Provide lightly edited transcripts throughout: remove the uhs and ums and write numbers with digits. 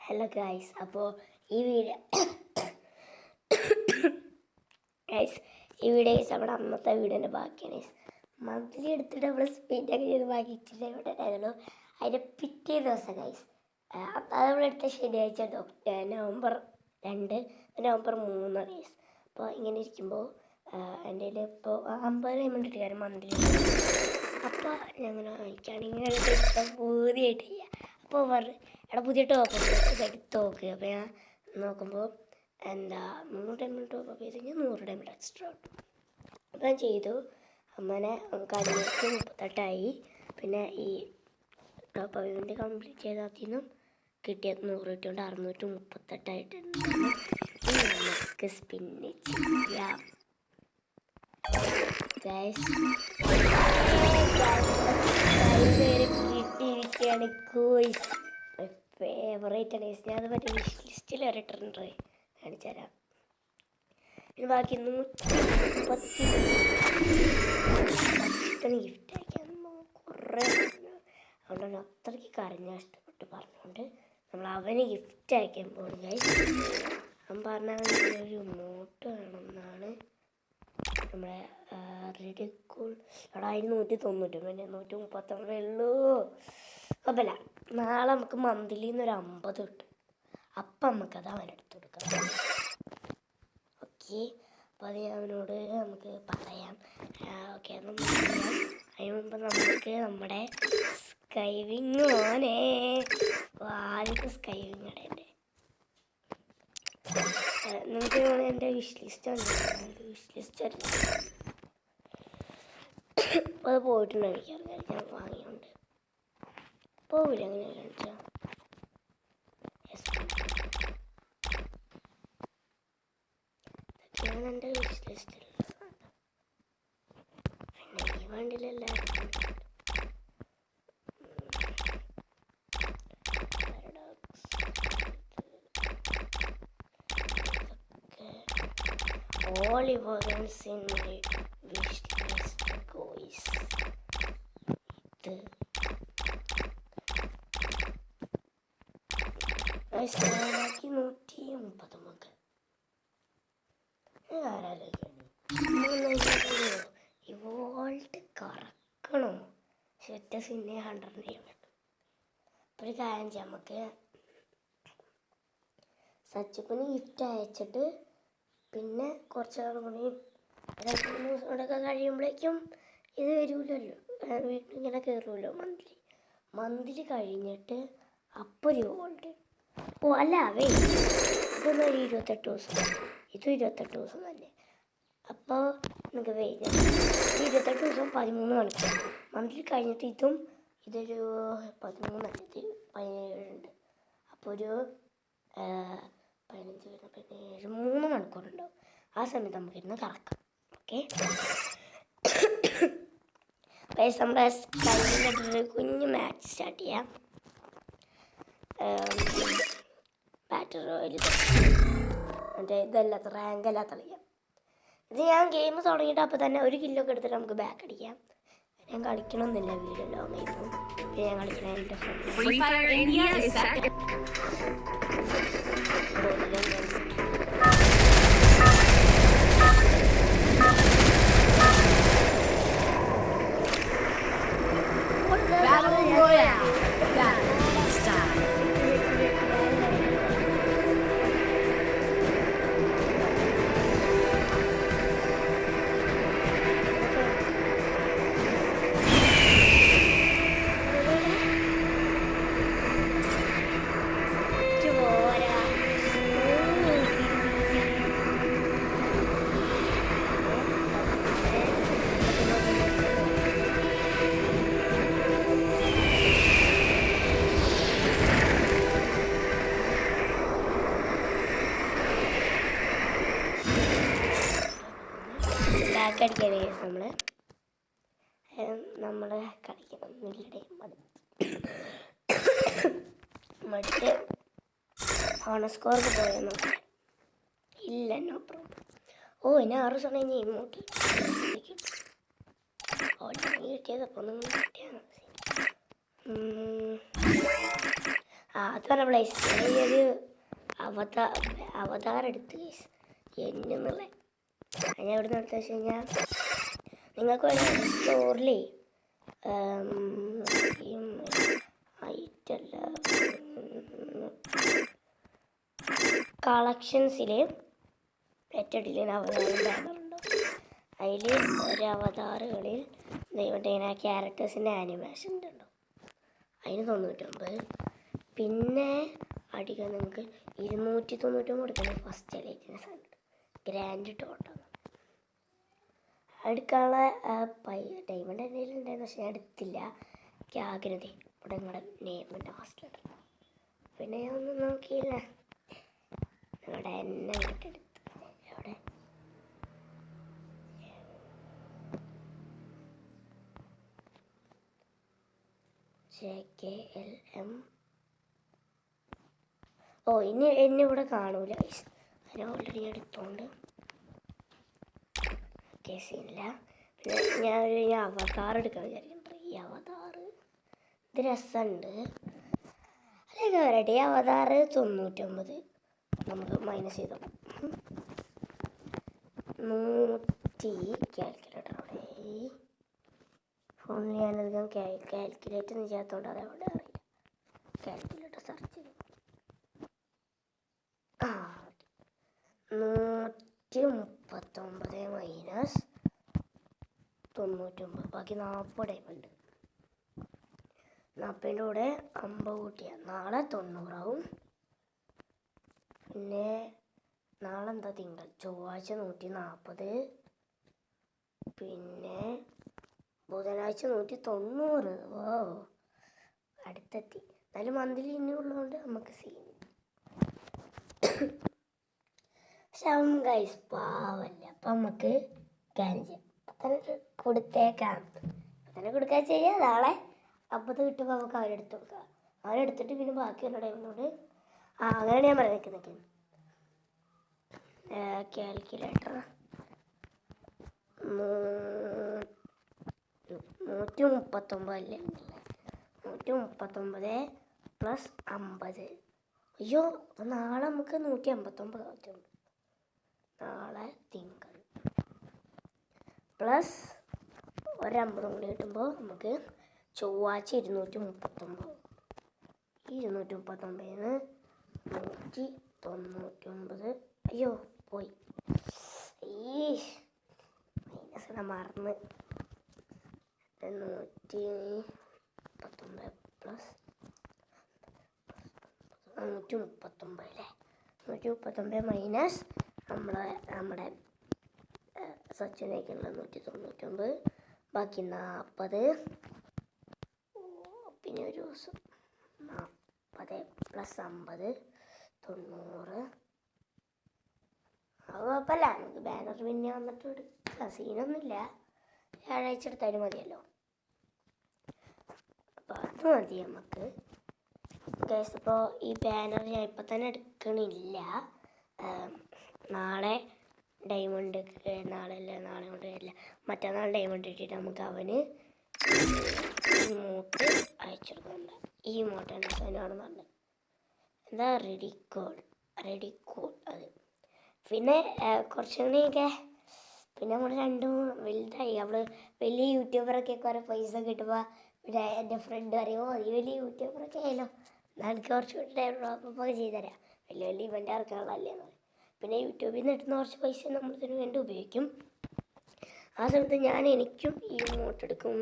Hello guys, അപ്പോൾ ഈ video guys നമ്മുടെ അന്നത്തെ വീഡിയോൻ്റെ ബാക്കിയാണ്. മന്ത്ലി എടുത്തിട്ട് നമ്മൾ സ്പെൻഡൊക്കെ ചെയ്ത് ബാക്കി ഇച്ചിരി ഇവിടെ ഉണ്ടായിരുന്നു. അതിൻ്റെ പിറ്റേ ദിവസം ഗൈസ് അത് നമ്മളെടുത്ത ശനിയാഴ്ച നവംബർ 2 നവംബർ 3 ഗൈസ്. അപ്പോൾ ഇങ്ങനെ ഇരിക്കുമ്പോൾ എൻ്റെ കയ്യിൽ ഇപ്പോൾ 50 പേയ്മെൻറ്റ് ഇട്ട് കാര്യം മന്ത്ലി. അപ്പോൾ ഞങ്ങൾ എനിക്കാണെങ്കിൽ പൂതിയായിട്ട് ചെയ്യാം. അപ്പോൾ എടാ പുതിയ ടോപ്പ് എടുത്ത് നോക്ക്. അപ്പോൾ ഞാൻ നോക്കുമ്പോൾ 100 ഡയമണ്ട് ടോപ്പ് ചെയ്തെങ്കിൽ 100 ഡയമണ്ട് എക്സ്ട്രാ കിട്ടും. അപ്പോൾ ഞാൻ ചെയ്തു. അങ്ങനെ നമുക്ക് 538 പിന്നെ ഈ ടോപ്പ് പേയ്മെൻറ്റ് കംപ്ലീറ്റ് ചെയ്താൽ കിട്ടിയത് 100 കിട്ടിയോണ്ട് 638 നമുക്ക് സ്പിന്ന് ചെയ്യാം. കിട്ടിയിരിക്കുകയാണ് കോയ്സ്. ഫേവറേറ്റ് ആണ്. ഞാനത് മറ്റേ വിഷ് ലിസ്റ്റിൽ വരെ ഇട്ടിട്ടുണ്ട്, കാണിച്ചു തരാം. പിന്നെ ബാക്കി 130 ഗിഫ്റ്റ് അയക്കാൻ കുറേ അതുകൊണ്ടാണ് അത്രയ്ക്ക് കരഞ്ഞ ഇഷ്ടപ്പെട്ട് പറഞ്ഞുകൊണ്ട് നമ്മൾ അവന് ഗിഫ്റ്റ് അയക്കാൻ പോകുന്നു ഗൈസ്. അവൻ പറഞ്ഞാൽ ഒരു നോട്ട് വേണമെന്നാണ്. നമ്മുടെ റെഡിക്കൂൾ അവിടെ 190 പിന്നെ 139 ഉള്ളൂ. കുഴപ്പമില്ല, നാളെ നമുക്ക് മന്ത്ലി ഒരു 50 കിട്ടും. അപ്പം നമുക്കത് അവനെടുത്ത് കൊടുക്കാം. ഓക്കെ, അപ്പോൾ അത് അവനോട് നമുക്ക് പറയാം. ഓക്കെ, അതിന് മുമ്പ് നമുക്ക് നമ്മുടെ സ്കൈവിങ് മോനെ ആദ്യത്തെ സ്കൈവിങ് ഇടേണ്ടേ. നിങ്ങൾക്ക് എൻ്റെ വിഷ് ലിസ്റ്റ് അത് പോയിട്ടുണ്ട്. എനിക്കറിയാം, ഞാൻ വാങ്ങിയുണ്ട്. പോവില്ല അങ്ങനെ കാണിച്ചാൽ. ഇതൊക്കെയാണ് എൻ്റെ വിഷ് ലിസ്റ്റിൽ. പിന്നെ ഈ വണ്ടിയിലെല്ലാവരും all events in my wish list guys. ഇത് ബാക്കി 130 നമുക്ക് ഈ വോൾട്ട് കറക്കണോ? ഒറ്റ സിന്നെ 100 കിട്ടും. അപ്പോൾ ഒരു കാര്യം ചെയ്യാം, നമുക്ക് സച്ചിപ്പന് ഗിഫ്റ്റ് അയച്ചിട്ട് പിന്നെ കുറച്ച് നാൾ കൂടി 2-3 ദിവസം കൂടെയൊക്കെ കഴിയുമ്പോഴേക്കും ഇത് വരില്ലല്ലോ, വീട്ടിൽ ഇങ്ങനെ കയറുമല്ലോ മന്ത്ലി കഴിഞ്ഞിട്ട് അപ്പോൾ ഒരു ഗോൾഡ്. ഓ അല്ല, ഇതൊന്നും 28 ദിവസം, ഇത് 28 ദിവസം തന്നെ. അപ്പോൾ നമുക്ക് വെയിറ്റ് 28 ദിവസം 13 മണിക്കൂർ. മന്ത്ലി കഴിഞ്ഞിട്ട് ഇതൊരു 13 17 ഉണ്ട്. അപ്പോൾ ഒരു 15 17 3 മണിക്കൂറുണ്ടാവും. ആ സമയത്ത് നമുക്കിരുന്ന് കറക്കാം. ഓക്കെ, നമ്മുടെ സ്കൈലിൻ്റെ കുഞ്ഞ് മാച്ച് സ്റ്റാർട്ട് ചെയ്യാം. ബാറ്റർ റോയൽ മറ്റേ ഇതല്ലാത്ത റാങ്ക് അല്ലാത്ത കളിക്കാം. ഇത് ഞാൻ ഗെയിം തുടങ്ങിയിട്ട് അപ്പോൾ തന്നെ 1 കില്ലൊക്കെ എടുത്തിട്ട് നമുക്ക് ബാക്ക് അടിക്കാം. ഞാൻ കളിക്കണമെന്നില്ല, വീഡിയോ ലോങ് ആയിരുന്നു. പിന്നെ ഞാൻ കളിക്കണ എൻ്റെ ഫ്രണ്ട് അടിക്കാൻ നമ്മൾ കളിക്കണം. മറ്റേ ഓണസ്കോർക്ക് പോയെന്നോ ഇല്ല, നോ പ്രോബ്ലം. ഓ ഇനി 6 ദിവസം കഴിഞ്ഞ് ഇങ്ങോട്ട് കിട്ടിയത്. അപ്പോൾ നിങ്ങൾ കിട്ടിയാൽ അത് പറഞ്ഞ ഈ ഒരു അവതാരം എടുത്ത് ഗൈസ് എന്നുള്ള ഞാൻ എവിടെ നിന്ന് എടുത്തു വെച്ച് കഴിഞ്ഞാൽ നിങ്ങൾക്ക് വേണമെങ്കിൽ സ്റ്റോറിൽ ഐറ്റല്ല കളക്ഷൻസിൽ ഏറ്റവും അവതാരം ബാനറുണ്ടോ അതിൽ ഒരു അവതാറുകളിൽ ദൈവം ക്യാരക്ടേഴ്സിൻ്റെ ആനിമേഷൻ ഉണ്ടോ അതിന് 99. പിന്നെ അടിക്കാൻ നിങ്ങൾക്ക് 299 കൊടുക്കുന്നത് ഫസ്റ്റ് ലൈറ്റിന് സാധനം ഗ്രാൻഡ് ടോട്ടം എടുക്കാനുള്ള ഡയമണ്ട് എൻ്റെ ഉണ്ടായിരുന്നു. പക്ഷെ ഞാൻ എടുത്തില്ല. എനിക്ക് ആഗ്രഹം ഇവിടെ നിങ്ങളുടെ നെയിമിൻ്റെ ഫസ്റ്റ് ലെറ്റർ. പിന്നെ ഞാൻ ഒന്നും നോക്കിയില്ല. നിങ്ങളുടെ എന്നെ ഇങ്ങോട്ട് എടുത്ത് എവിടെ JKLM. ഇനി എന്നെ ഇവിടെ കാണൂല. അതിനെ ഓൾറെഡി എടുത്തോണ്ട് കേസില്ല. പിന്നെ ഞാനൊരു അവതാർ എടുക്കാൻ വിചാരിക്കുന്നുണ്ട്. ഈ അവതാർ ഇത് രസമുണ്ട്. അല്ലെങ്കിൽ വരട്ടെ. ഈ അവതാർ 99 നമുക്ക് മൈനസ് ചെയ്തോ 100 കാൽക്കുലേറ്ററോടെ ഫോണിൽ ഞാനധികം കാൽക്കുലേറ്റർ ചെയ്യാത്തതുകൊണ്ട് അതെവിടെ അറിയില്ല. കാൽക്കുലേറ്റർ സെർച്ച് ചെയ്തു 139 മൈനസ് 99 ബാക്കി 40 ഡയമണ്ട്. 40ൻ്റെ കൂടെ 50 കൂട്ടിയാൽ നാളെ 90 ആവും. പിന്നെ നാളെ എന്താ തിങ്കൾ, ചൊവ്വാഴ്ച 140, പിന്നെ ബുധനാഴ്ച 190. അടുത്തെത്തി. എന്നാലും മന്തിൽ ഇനിയുള്ളതുകൊണ്ട് നമുക്ക് സീൻ. പക്ഷെ അവൻ ഗൈസ് പാവല്ല. അപ്പം നമുക്ക് കാര്യം ചെയ്യാം. കൊടുത്തേക്കാം. തന്നെ കൊടുക്കാൻ ചെയ്യാം. നാളെ 50 കിട്ടുമ്പോൾ നമുക്ക് അവരെടുത്ത് കൊടുക്കാം. അവരെടുത്തിട്ട് പിന്നെ ബാക്കിയുള്ള ടൈമിനോട് അങ്ങനെയാണ് ഞാൻ പറഞ്ഞേക്കുന്നത്. കാൽക്കുലേറ്റർ 139 അല്ലേ 139 പ്ലസ് 50. അയ്യോ അപ്പം നാളെ നമുക്ക് 159 ആവശ്യമുണ്ട്. നാളെ തിങ്കൾ പ്ലസ് 50 കൂടി കിട്ടുമ്പോൾ നമുക്ക് ചൊവ്വാഴ്ച 239. 239 199. അയ്യോ പോയി. മൈനസ് മറന്ന് 139 പ്ലസ് 139 അല്ലേ 139 മൈനസ് നമ്മുടെ സച്ചിനേക്കുള്ള 199 ബാക്കി 40. പിന്നെ ഒരു ദിവസം 40 പ്ലസ് 50 90. അത് കുഴപ്പമില്ല. നമുക്ക് ബാനർ പിന്നെ വന്നിട്ട് എടുക്കാം. സീനൊന്നുമില്ല. വ്യാഴാഴ്ച എടുത്താലും മതിയല്ലോ. അപ്പോൾ അത് മതി നമുക്ക്. ഗൈസ് ഇപ്പോൾ ഈ ബാനർ ഞാൻ ഇപ്പം തന്നെ എടുക്കണില്ല. നാളെ ഡയമണ്ട് നാളെ കൊണ്ട് വരില്ല. മറ്റന്നാൾ ഡയമണ്ട് ഇട്ടിട്ട് നമുക്ക് അവന് ഇമോട്ട് അയച്ചു കൊടുക്കുന്നുണ്ട്. ഈ ഇമോട്ടാണ് അവനാണെന്ന് പറഞ്ഞത്. എന്താ റെഡിക്കോൾ അത്. പിന്നെ കുറച്ചുകൂടിയൊക്കെ പിന്നെ നമ്മൾ രണ്ടും വലുതായി. അവൾ വലിയ യൂട്യൂബറൊക്കെ കുറേ പൈസ കിട്ടുമ്പോൾ പിന്നെ എൻ്റെ ഫ്രണ്ട് പറയുമോ ഈ വലിയ യൂട്യൂബറൊക്കെ ആയാലോ എന്നാൽ എനിക്ക് കുറച്ചുകൂടി ഡെവലപ്പൊക്കെ ചെയ്തുതരാം. വലിയ ഇവൻ്റ് ഇറക്കാനുള്ളതല്ലേ എന്ന് പറയും. പിന്നെ യൂട്യൂബിൽ നിന്ന് കിട്ടുന്ന കുറച്ച് പൈസ നമ്മളിതിന് വേണ്ടി ഉപയോഗിക്കും. ആ സമയത്ത് ഞാൻ എനിക്കും ഈ ഇമോട്ട് എടുക്കും.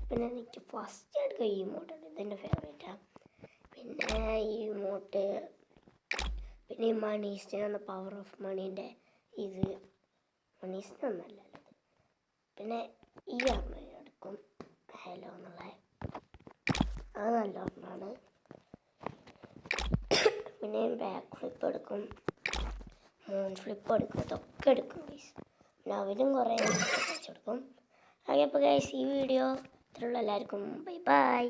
പിന്നെ എനിക്ക് ഫസ്റ്റ് എടുക്കുക ഈ ഇമോട്ടാണ്. ഇതെൻ്റെ ഫേവറേറ്റാണ്. പിന്നെ ഈ ഇമോട്ട് പിന്നെ ഈ മണീസ്റ്റിന് പവർ ഓഫ് മണീൻ്റെ ഇത് മണീസ്റ്റിനൊന്നല്ലല്ലോ. പിന്നെ ഈ ഓർമ്മ എടുക്കും ഹലോ എന്നുള്ള അത് നല്ല ഓർമ്മയാണ്. പിന്നെ ബാക്ക് ഫ്ലിപ്പ് എടുക്കും, മൂൺ ഫ്ലിപ്പ് എടുക്കും, ഇതൊക്കെ എടുക്കും ഗൈസ്. പിന്നെ അവരും കുറേ വെച്ചെടുക്കും. അപ്പോൾ ഗൈസ് ഈ വീഡിയോ ഇത്രയുള്ള എല്ലാവർക്കും ബൈ ബൈ.